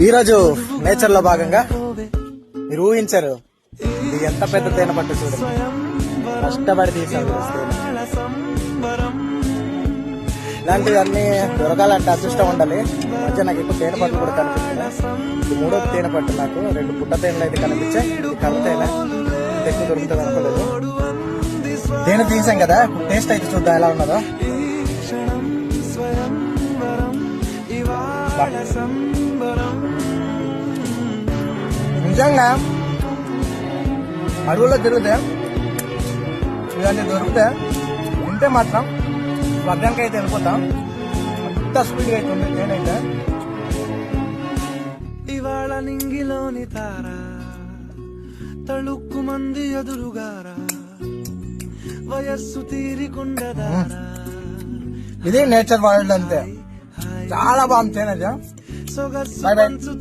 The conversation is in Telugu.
ఈరోజు నేచర్ లో భాగంగా మీరు ఊహించారు ఇది ఎంత పెద్ద తేనె పట్టు చూడండి. కష్టపడి తీసాను. ఇలాంటివన్నీ దొరకాలంటే అదృష్టం ఉండాలి. మధ్య నాకు ఎక్కువ తేనె పట్లు కూడా కనిపిస్తున్నాయి. ఇది 3వ తేనె పట్టు. నాకు 2 పుట్ట తేనెలు అయితే కనిపించాయి. ఇది కర్ర తేనె ఎక్కువ దొరుకుతుంది అనుకోలేదు. తేనె తీసాం కదా, టేస్ట్ అయితే చూద్దాం ఎలా ఉన్నదో. నిజంగా అడవుల్లో తిరిగితే ఇవన్నీ దొరికితే తింటే మాత్రం వర్గానికి అయితే వెళ్ళిపోతాం. అంత స్పీడ్గా అవుతుంది నేనైతే. ఇవాళ నింగిలోని తార తళుక్కు మంది ఎదురుగారా వయస్సు తీరికుండదారా. ఇది నేచర్ వరల్డ్ అంతే. చాలా బాగుంది తేనె. సొగసు